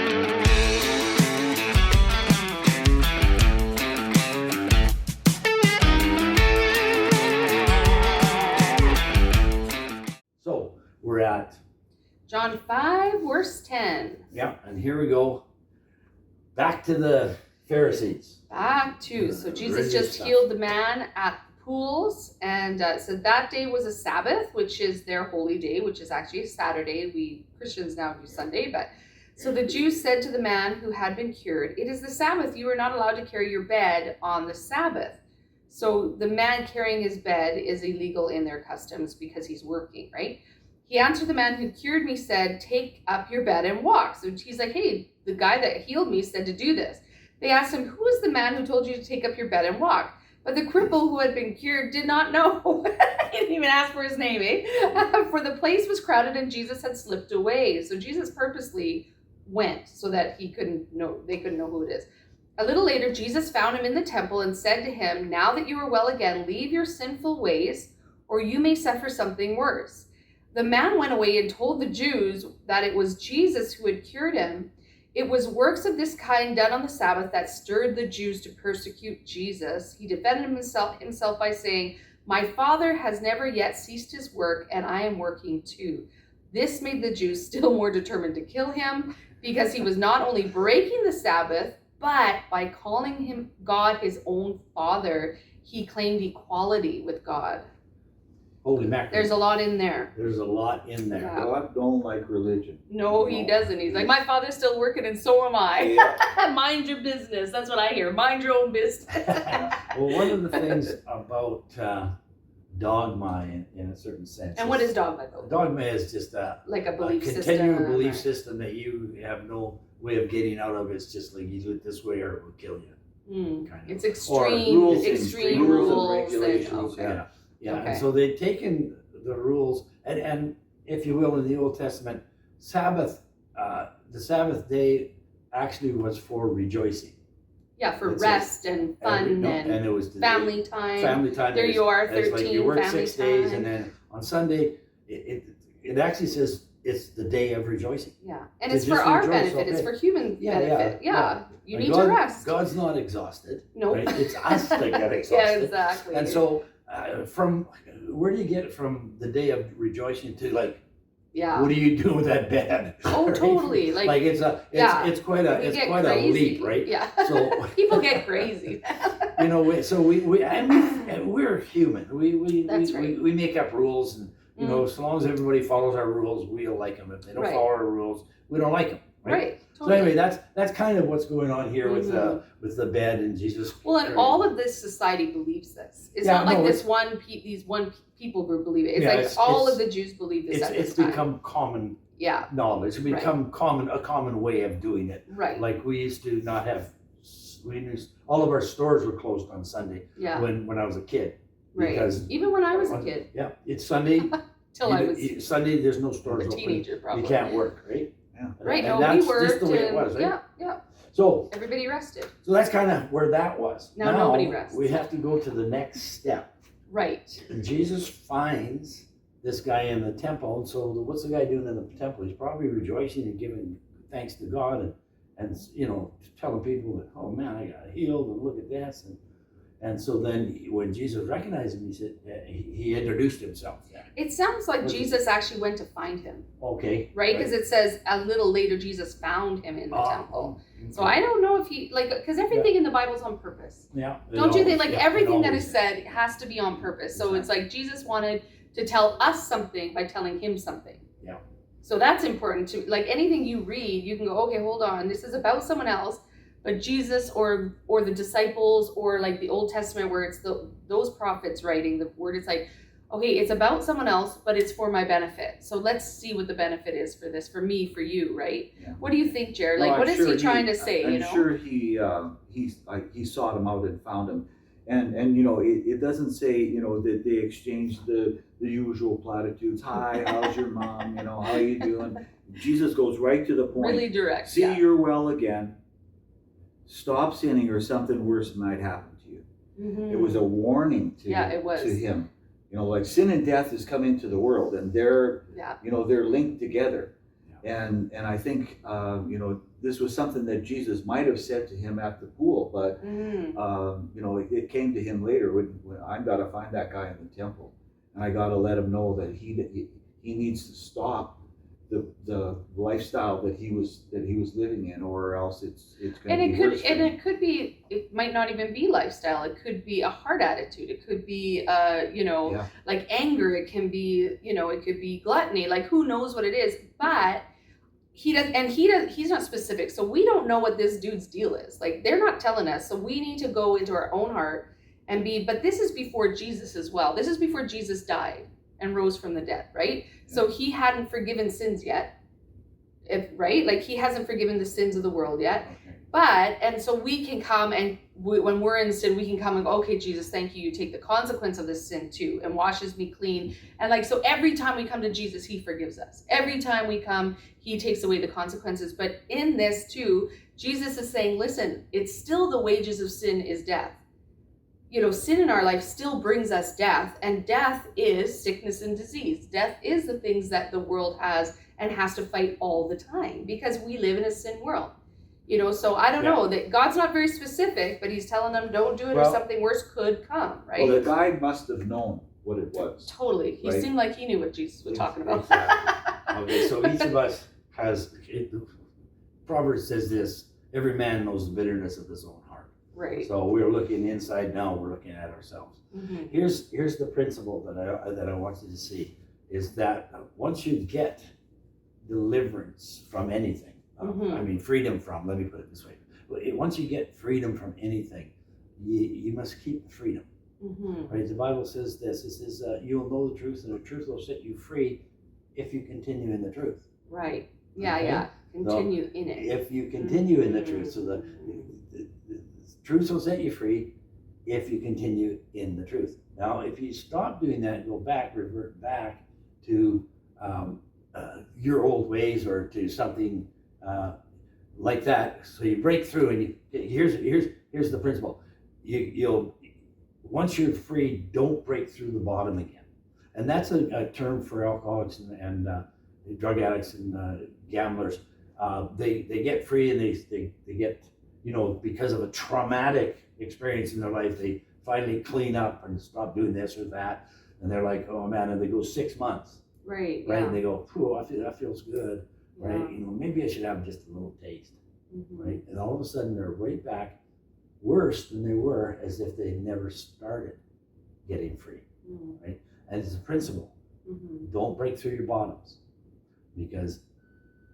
So we're at John 5, verse 10. Yeah, and here we go. Back to the Pharisees. So Jesus just healed the man at the pools, and said that day was a Sabbath, which is their holy day, which is actually a Saturday. We Christians now do Sunday, but so the Jews said to the man who had been cured, "It is the Sabbath. You are not allowed to carry your bed on the Sabbath." So the man carrying his bed is illegal in their customs because he's working, right? He answered the man who cured me, said, "Take up your bed and walk." So he's like, hey, the guy that healed me said to do this. They asked him, "Who is the man who told you to take up your bed and walk?" But the cripple who had been cured did not know. He didn't even ask for his name, For the place was crowded and Jesus had slipped away. So Jesus purposely went so that they couldn't know who it is. A little later, Jesus found him in the temple and said to him, "Now that you are well again, leave your sinful ways, or you may suffer something worse." The man went away and told the Jews that it was Jesus who had cured him. It was works of this kind done on the Sabbath that stirred the Jews to persecute Jesus. He defended himself by saying, "My Father has never yet ceased his work, and I am working too." This made the Jews still more determined to kill him, because he was not only breaking the Sabbath, but by calling him God his own Father, he claimed equality with God. Holy mackerel. There's a lot in there. There's a lot in there. Yeah. God don't like religion. No, he doesn't. He's like, my Father's still working and so am I. Yeah. Mind your business. That's what I hear. Mind your own business. Well, one of the things about dogma in a certain sense. And what is dogma though? Dogma is just like a belief system. Continuing belief system that you have no way of getting out of. It's just like you do it this way or it will kill you. Kind of. It's extreme rules rules and regulations. okay. Yeah, Okay. and so they've taken the rules, and if you will, in the Old Testament, the Sabbath day actually was for rejoicing. Yeah, for That's rest and fun and it was the family time. Family time. There you are, it's 13 like you work family 6 days, time. and then on Sunday, it actually says it's the day of rejoicing. Yeah, and To it's for just our rejoice, benefit. okay. It's for human benefit. Yeah. You Like need God, to rest. God's not exhausted. Nope. Right? It's us that get exhausted. Yeah, exactly. And so, from where do you get it from the day of rejoicing to like? Yeah. What do you do with that bed? Oh, Right? Like it's quite a leap, right? Yeah. So people get crazy. We're human. That's right. We make up rules, and so long as everybody follows our rules, we'll like them. If they don't follow our rules, we don't like them. Right. Totally. So anyway, that's kind of what's going on here with the bed and Jesus. Well, and all of this society believes this. It's not like these one people group believe it. It's all of the Jews believe this. It's become common knowledge. It's become a common way of doing it. Right. Like we used to not have. All of our stores were closed on Sunday. Yeah. When I was a kid. Right. Because even when I was a kid. Yeah, it's Sunday. Sunday. There's no stores open. A teenager, probably. You can't work, right? Yeah. Right. And no, that's we worked. just the way it was, right? Yeah. So everybody rested. So that's kind of where that was. Now nobody rests. We have to go to the next step. Right. And Jesus finds this guy in the temple. And so what's the guy doing in the temple? He's probably rejoicing and giving thanks to God and telling people that, oh man, I got healed and look at this. And so then when Jesus recognized him, he said, he introduced himself. It sounds like Jesus actually went to find him. Okay. Right? Because it says a little later Jesus found him in the temple. Okay. So I don't know if because everything in the Bible is on purpose. Yeah. Don't you think? Like everything that is said has to be on purpose. So it's like Jesus wanted to tell us something by telling him something. Yeah. So that's important too. Like anything you read, you can go, okay, hold on. This is about someone else. But Jesus or the disciples or like the Old Testament where it's those prophets writing the word, it's like, okay, it's about someone else, but it's for my benefit. So let's see what the benefit is for this, for me, for you, right? Yeah. What do you think, Jared? Like, what is he trying to say? I'm sure he sought him out and found him, and it doesn't say that they exchanged the usual platitudes. Hi, how's your mom? How you doing? Jesus goes right to the point. Really direct. See, you're well again. Stop sinning, or something worse might happen to you. Mm-hmm. It was a warning to him. Like sin and death has come into the world, and they're they're linked together. Yeah. And I think, this was something that Jesus might have said to him at the pool, but, it came to him later when I got to find that guy in the temple, and I got to let him know that he needs to stop the lifestyle that he was living in, or else it's going to be worse. And it could be, it might not even be lifestyle. It could be a heart attitude. It could be, like anger. It can be, it could be gluttony. Like, who knows what it is? But he's not specific. So we don't know what this dude's deal is. Like, they're not telling us. So we need to go into our own heart and but this is before Jesus as well. This is before Jesus died and rose from the dead, right? So he hadn't forgiven sins yet, right? Like, he hasn't forgiven the sins of the world yet. Okay. And so we can come and when we're in sin, we can come and go, okay, Jesus, thank you. You take the consequence of this sin too and washes me clean. And like, so every time we come to Jesus, he forgives us. Every time we come, he takes away the consequences. But in this too, Jesus is saying, listen, it's still the wages of sin is death. Sin in our life still brings us death, and death is sickness and disease. Death is the things that the world has and has to fight all the time because we live in a sin world. So I don't know, that God's not very specific, but he's telling them don't do it or something worse could come, right? Well, the guy must have known what it was. Totally. He seemed like he knew what Jesus was talking about. Exactly. Okay, so each of us has, Proverbs says this, every man knows the bitterness of his own heart. Right. So we're looking inside now, we're looking at ourselves. Mm-hmm. Here's the principle that I want you to see, is that once you get deliverance from anything, freedom from, let me put it this way. Once you get freedom from anything, you must keep the freedom. Mm-hmm. Right? The Bible says this, it says, you'll know the truth and the truth will set you free if you continue in the truth. Right. Yeah, okay? Yeah. Continue in it. If you continue in the truth, so the truth will set you free if you continue in the truth. Now, if you stop doing that and revert back to your old ways or to something like that, so you break through, and here's the principle. You'll once you're free, don't break through the bottom again, and that's a term for alcoholics and drug addicts and gamblers. They get free and they get, because of a traumatic experience in their life, they finally clean up and stop doing this or that, and they're like, oh man, and they go 6 months. Right. Yeah. And they go, that feels good. Yeah. Right. Maybe I should have just a little taste. Mm-hmm. Right. And all of a sudden they're right back worse than they were, as if they never started getting free. Mm-hmm. Right. And it's a principle. Mm-hmm. Don't break through your bottoms, because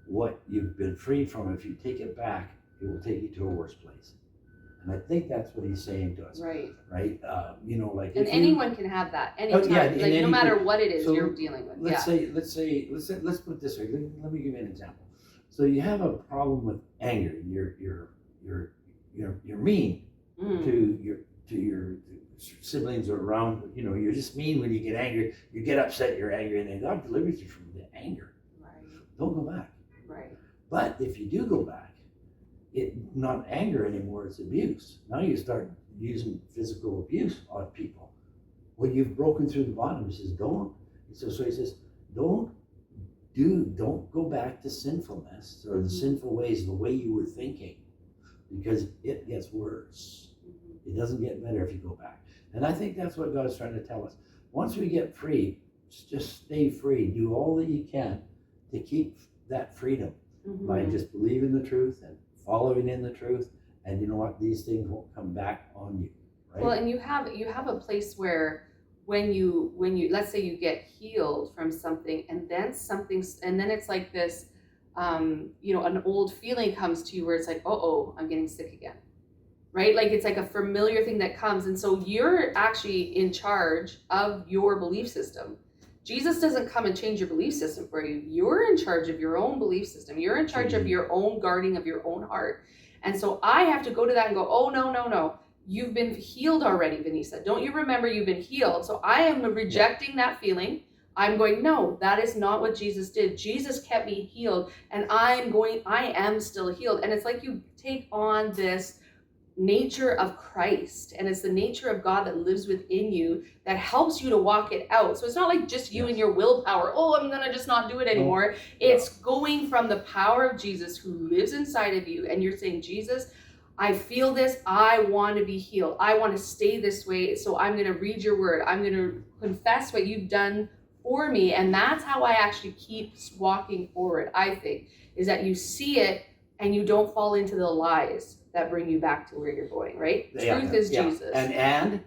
what you've been freed from, if you take it back, it will take you to a worse place. And I think that's what he's saying to us. Right. Right. And anyone can have that anytime. No matter what it is you're dealing with. Let's put it this way. Let me give you an example. So you have a problem with anger. You're mean to your siblings or around. You're just mean when you get angry. You get upset. You're angry, and then God delivers you from the anger. Right. Don't go back. Right. But if you do go back, it's not anger anymore, it's abuse. Now you start using physical abuse on people. When you've broken through the bottom, he says, don't. So he says, don't go back to sinfulness or the sinful ways, the way you were thinking, because it gets worse. It doesn't get better if you go back. And I think that's what God's trying to tell us. Once we get free, just stay free. Do all that you can to keep that freedom by just believing the truth and following in the truth, and you know what? These things won't come back on you, right? Well, and you have a place where when you let's say you get healed from something, and then it's like this, an old feeling comes to you where it's like, I'm getting sick again, right? Like, it's like a familiar thing that comes, and so you're actually in charge of your belief system. Jesus doesn't come and change your belief system for you. You're in charge of your own belief system. You're in charge of your own guarding of your own heart. And so I have to go to that and go, oh, no. You've been healed already, Vanessa. Don't you remember you've been healed? So I am rejecting that feeling. I'm going, no, that is not what Jesus did. Jesus kept me healed, and I am still healed. And it's like you take on this nature of Christ, and it's the nature of God that lives within you that helps you to walk it out. So it's not like just you and your willpower, oh, I'm gonna just not do it anymore. It's going from the power of Jesus who lives inside of you, and you're saying, Jesus, I feel this, I want to be healed, I want to stay this way, so I'm going to read your word, I'm going to confess what you've done for me. And that's how I actually keep walking forward, I think, is that you see it and you don't fall into the lies that bring you back to where you're going, right? Truth is Jesus. And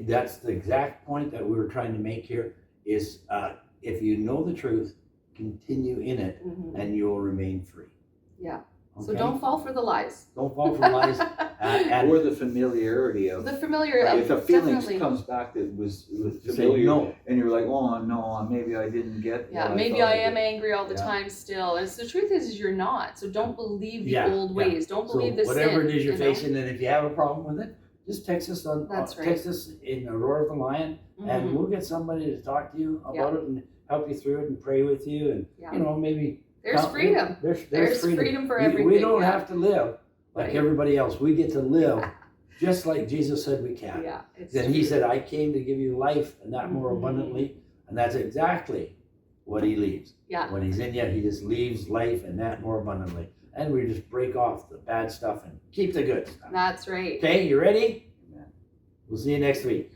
that's the exact point that we were trying to make here is if you know the truth, continue in it, and you will remain free. Yeah. Okay? So don't fall for the lies. Don't fall for lies. Or the familiarity of The familiar. if a feeling definitely. comes back that was Say familiar, no. and you're like, oh no, maybe I didn't get. Yeah, what maybe thought I am did. angry all the Yeah. time still. And so the truth is you're not. So don't believe the Yeah, old yeah. ways. Don't believe So the sin. whatever it is you're you know? facing, and if you have a problem with it, just text us on That's right. text us in the Roar of the Lion, and Mhm. we'll get somebody to talk to you Yeah. about it and help you through it and pray with you, and Yeah. you know, maybe There's freedom. There's freedom for we, everything. we don't yeah. have to live like Right. everybody else. We get to live just like Jesus said we can. Yeah. It's Then he true. said, I came to give you life and that more Mhm. abundantly. And that's exactly what he leaves. Yeah. When he's in you, he just leaves life and that more abundantly. And we just break off the bad stuff and keep the good stuff. That's right. Okay, you ready? Amen. We'll see you next week.